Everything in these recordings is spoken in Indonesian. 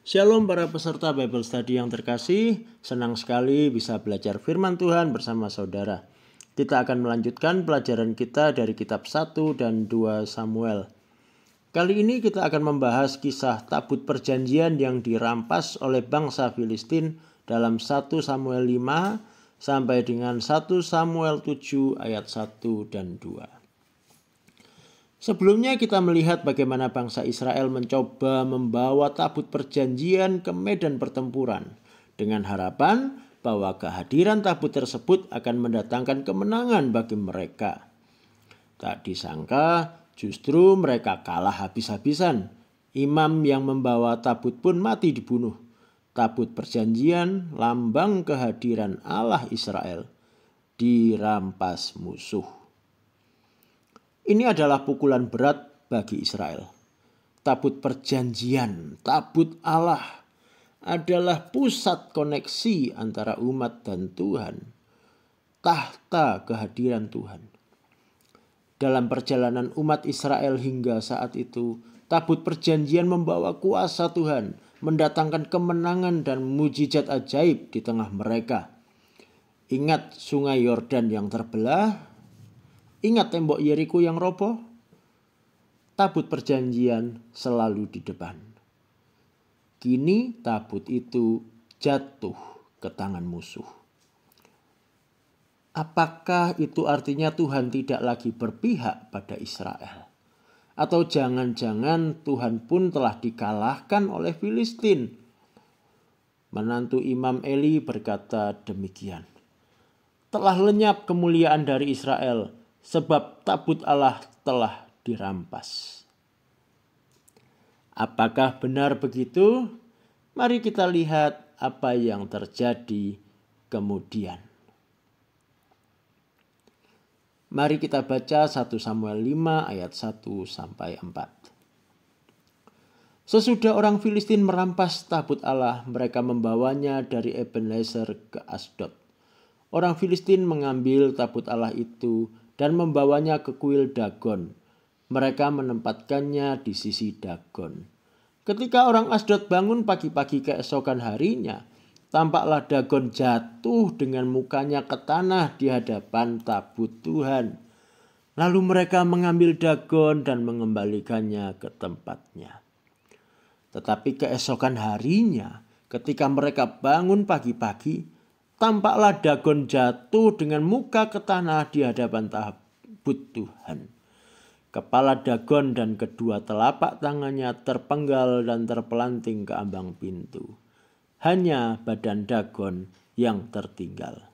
Shalom para peserta Bible Study yang terkasih, senang sekali bisa belajar firman Tuhan bersama saudara. Kita akan melanjutkan pelajaran kita dari kitab 1 dan 2 Samuel. Kali ini kita akan membahas kisah tabut perjanjian yang dirampas oleh bangsa Filistin dalam 1 Samuel 5 sampai dengan 1 Samuel 7 ayat 1 dan 2. Sebelumnya kita melihat bagaimana bangsa Israel mencoba membawa tabut perjanjian ke medan pertempuran dengan harapan bahwa kehadiran tabut tersebut akan mendatangkan kemenangan bagi mereka. Tak disangka justru mereka kalah habis-habisan. Imam yang membawa tabut pun mati dibunuh. Tabut perjanjian, lambang kehadiran Allah Israel, dirampas musuh. Ini adalah pukulan berat bagi Israel. Tabut perjanjian, tabut Allah adalah pusat koneksi antara umat dan Tuhan. Tahta kehadiran Tuhan. Dalam perjalanan umat Israel hingga saat itu, tabut perjanjian membawa kuasa Tuhan, mendatangkan kemenangan dan mujizat ajaib di tengah mereka. Ingat sungai Yordan yang terbelah? Ingat tembok Yeriko yang roboh? Tabut perjanjian selalu di depan. Kini tabut itu jatuh ke tangan musuh. Apakah itu artinya Tuhan tidak lagi berpihak pada Israel? Atau jangan-jangan Tuhan pun telah dikalahkan oleh Filistin? Menantu Imam Eli berkata demikian. Telah lenyap kemuliaan dari Israel, sebab tabut Allah telah dirampas. Apakah benar begitu? Mari kita lihat apa yang terjadi kemudian. Mari kita baca 1 Samuel 5 ayat 1 sampai 4. Sesudah orang Filistin merampas tabut Allah, mereka membawanya dari Ebenezer ke Asdod. Orang Filistin mengambil tabut Allah itu dan membawanya ke kuil Dagon. Mereka menempatkannya di sisi Dagon. Ketika orang Asdod bangun pagi-pagi keesokan harinya, tampaklah Dagon jatuh dengan mukanya ke tanah di hadapan tabut Tuhan. Lalu mereka mengambil Dagon dan mengembalikannya ke tempatnya. Tetapi keesokan harinya, ketika mereka bangun pagi-pagi, tampaklah Dagon jatuh dengan muka ke tanah di hadapan tabut Tuhan. Kepala Dagon dan kedua telapak tangannya terpenggal dan terpelanting ke ambang pintu. Hanya badan Dagon yang tertinggal.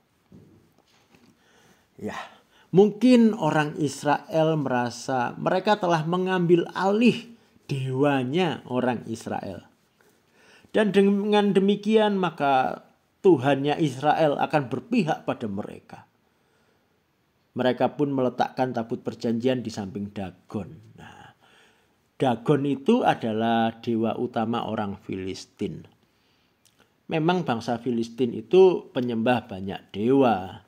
Ya, mungkin orang Israel merasa mereka telah mengambil alih dewanya orang Israel. Dan dengan demikian maka Tuhannya Israel akan berpihak pada mereka. Mereka pun meletakkan tabut perjanjian di samping Dagon. Nah, Dagon itu adalah dewa utama orang Filistin. Memang bangsa Filistin itu penyembah banyak dewa.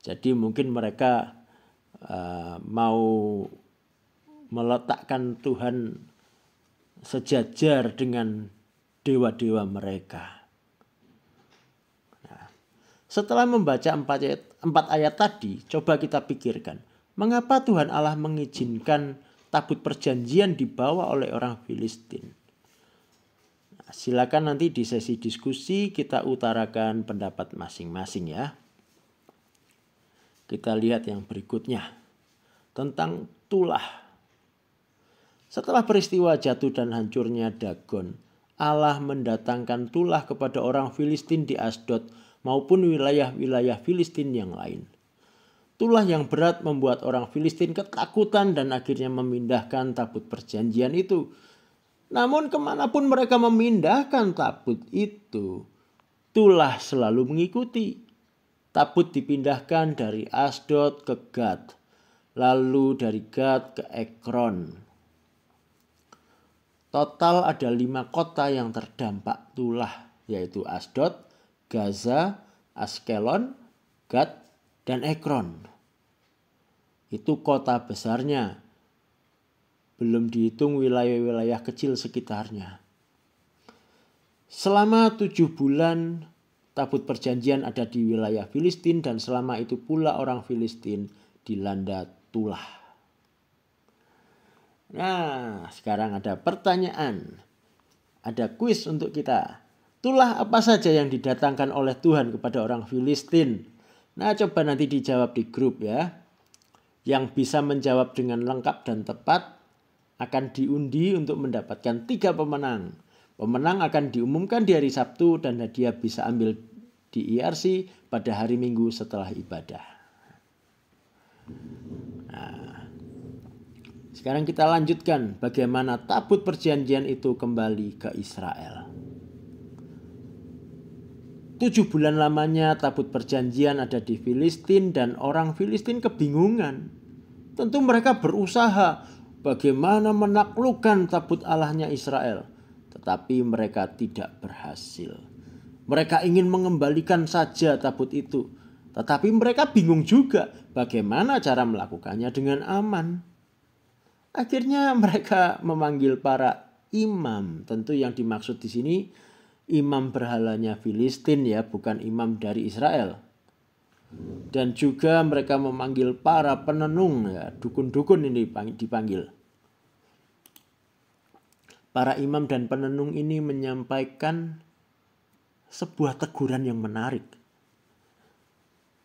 Jadi mungkin mereka mau meletakkan Tuhan sejajar dengan dewa-dewa mereka. Setelah membaca 4 ayat tadi, coba kita pikirkan, mengapa Tuhan Allah mengizinkan tabut perjanjian dibawa oleh orang Filistin? Nah, silakan nanti di sesi diskusi kita utarakan pendapat masing-masing ya. Kita lihat yang berikutnya, tentang tulah. Setelah peristiwa jatuh dan hancurnya Dagon, Allah mendatangkan tulah kepada orang Filistin di Asdod maupun wilayah-wilayah Filistin yang lain. Tulah yang berat membuat orang Filistin ketakutan dan akhirnya memindahkan tabut perjanjian itu. Namun kemanapun mereka memindahkan tabut itu, tulah selalu mengikuti. Tabut dipindahkan dari Asdod ke Gad, lalu dari Gad ke Ekron. Total ada 5 kota yang terdampak tulah, yaitu Asdod, Gaza, Askelon, Gad, dan Ekron. Itu kota besarnya. Belum dihitung wilayah-wilayah kecil sekitarnya. Selama 7 bulan tabut perjanjian ada di wilayah Filistin dan selama itu pula orang Filistin dilanda tulah. Nah, sekarang ada pertanyaan. Ada kuis untuk kita. Tulah apa saja yang didatangkan oleh Tuhan kepada orang Filistin? Nah, coba nanti dijawab di grup ya. Yang bisa menjawab dengan lengkap dan tepat akan diundi untuk mendapatkan 3 pemenang. Pemenang akan diumumkan di hari Sabtu dan hadiah bisa ambil di IRC pada hari Minggu setelah ibadah. Nah, sekarang kita lanjutkan bagaimana tabut perjanjian itu kembali ke Israel. 7 bulan lamanya tabut perjanjian ada di Filistin dan orang Filistin kebingungan. Tentu mereka berusaha bagaimana menaklukkan tabut Allahnya Israel. Tetapi mereka tidak berhasil. Mereka ingin mengembalikan saja tabut itu. Tetapi mereka bingung juga bagaimana cara melakukannya dengan aman. Akhirnya mereka memanggil para imam. Tentu yang dimaksud di sini imam berhalanya Filistin ya, bukan imam dari Israel. Dan juga mereka memanggil para penenung ya, dukun-dukun ini dipanggil. Para imam dan penenung ini menyampaikan sebuah teguran yang menarik.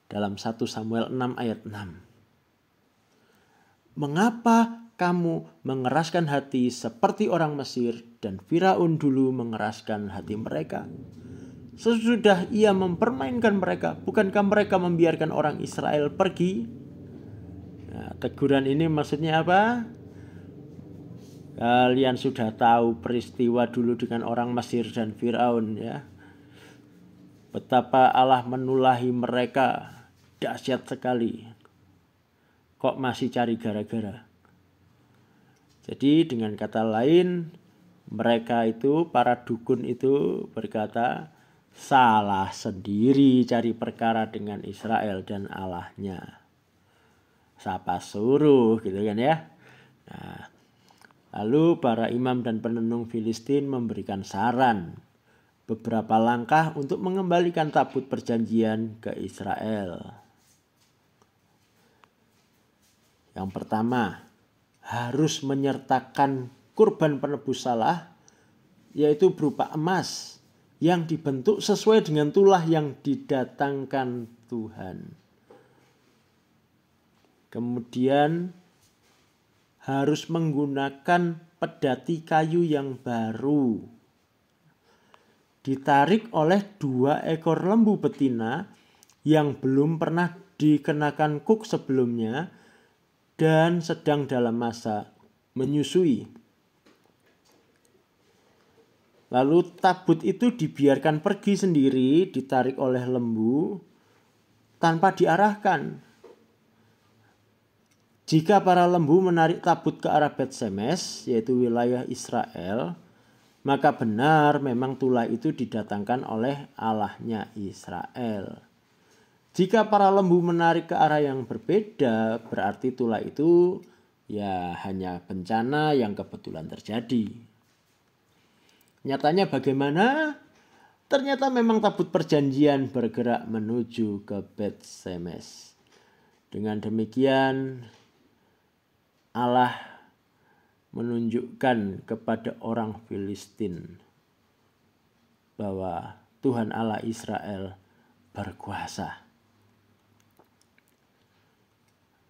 Dalam 1 Samuel 6 ayat 6. Mengapa kamu mengeraskan hati seperti orang Mesir dan Firaun dulu mengeraskan hati mereka? Sesudah ia mempermainkan mereka, bukankah mereka membiarkan orang Israel pergi? Nah, teguran ini maksudnya apa? Kalian sudah tahu peristiwa dulu dengan orang Mesir dan Firaun ya. Betapa Allah menulahi mereka dahsyat sekali. Kok masih cari gara-gara? Jadi dengan kata lain, mereka itu, para dukun itu berkata, salah sendiri cari perkara dengan Israel dan Allahnya. Siapa suruh gitu kan ya. Nah, lalu para imam dan penenung Filistin memberikan saran beberapa langkah untuk mengembalikan tabut perjanjian ke Israel. Yang pertama, harus menyertakan kurban penebus salah, yaitu berupa emas yang dibentuk sesuai dengan tulah yang didatangkan Tuhan. Kemudian harus menggunakan pedati kayu yang baru. Ditarik oleh 2 ekor lembu betina yang belum pernah dikenakan kuk sebelumnya dan sedang dalam masa menyusui. Lalu tabut itu dibiarkan pergi sendiri, ditarik oleh lembu tanpa diarahkan. Jika para lembu menarik tabut ke arah Bet-Semes, yaitu wilayah Israel, maka benar memang tulah itu didatangkan oleh Allahnya Israel. Jika para lembu menarik ke arah yang berbeda, berarti tulah itu ya hanya bencana yang kebetulan terjadi. Nyatanya bagaimana? Ternyata memang tabut perjanjian bergerak menuju ke Bet-Semes. Dengan demikian, Allah menunjukkan kepada orang Filistin bahwa Tuhan Allah Israel berkuasa.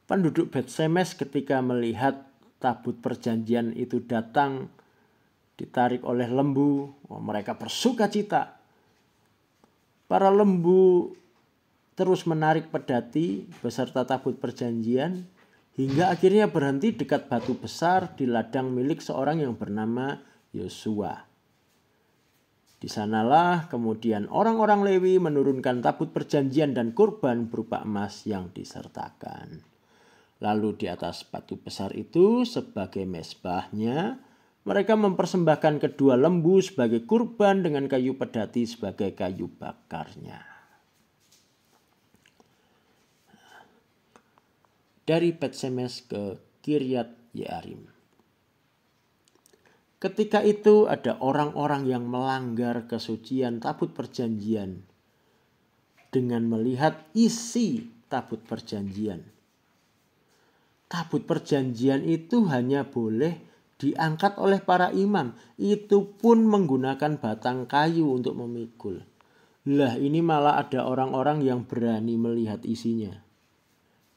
Penduduk Bet-Semes ketika melihat tabut perjanjian itu datang ditarik oleh lembu, mereka bersuka cita. Para lembu terus menarik pedati beserta tabut perjanjian hingga akhirnya berhenti dekat batu besar di ladang milik seorang yang bernama Yosua. Di sanalah kemudian orang-orang Lewi menurunkan tabut perjanjian dan kurban berupa emas yang disertakan. Lalu di atas batu besar itu sebagai mezbahnya, mereka mempersembahkan kedua lembu sebagai kurban dengan kayu pedati sebagai kayu bakarnya. Dari Bet-Semes ke Kiryat Yearim. Ketika itu ada orang-orang yang melanggar kesucian tabut perjanjian dengan melihat isi tabut perjanjian. Tabut perjanjian itu hanya boleh diangkat oleh para imam. Itu pun menggunakan batang kayu untuk memikul. Lah ini malah ada orang-orang yang berani melihat isinya.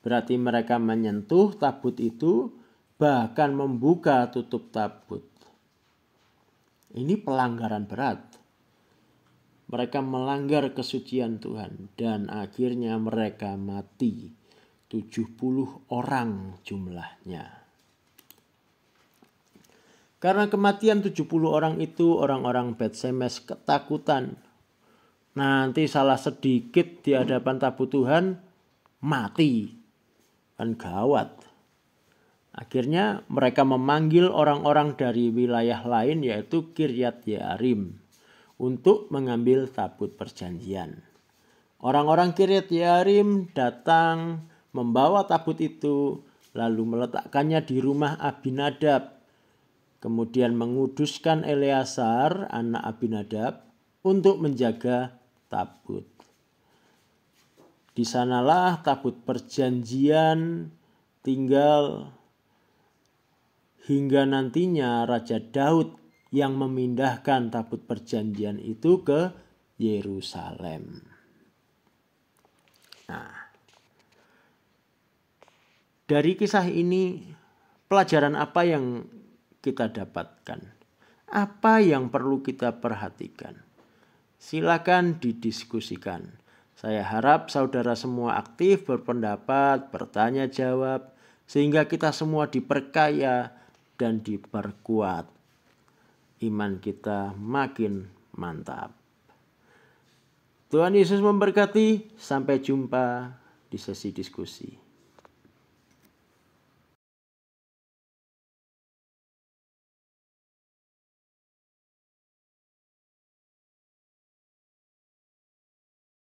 Berarti mereka menyentuh tabut itu, bahkan membuka tutup tabut. Ini pelanggaran berat. Mereka melanggar kesucian Tuhan dan akhirnya mereka mati. 70 orang jumlahnya. Karena kematian 70 orang itu, orang-orang Bet Shemesh ketakutan. Nanti salah sedikit di hadapan tabut Tuhan, mati. Kan gawat. Akhirnya mereka memanggil orang-orang dari wilayah lain yaitu Kiryat Yearim untuk mengambil tabut perjanjian. Orang-orang Kiryat Yearim datang membawa tabut itu lalu meletakkannya di rumah Abinadab. Kemudian menguduskan Eleazar anak Abinadab untuk menjaga tabut. Di sanalah tabut perjanjian tinggal hingga nantinya Raja Daud yang memindahkan tabut perjanjian itu ke Yerusalem. Nah, dari kisah ini pelajaran apa yang kita dapatkan? Apa yang perlu kita perhatikan? Silakan didiskusikan. Saya harap saudara semua aktif berpendapat, bertanya jawab, sehingga kita semua diperkaya dan diperkuat. Iman kita makin mantap. Tuhan Yesus memberkati. Sampai jumpa di sesi diskusi.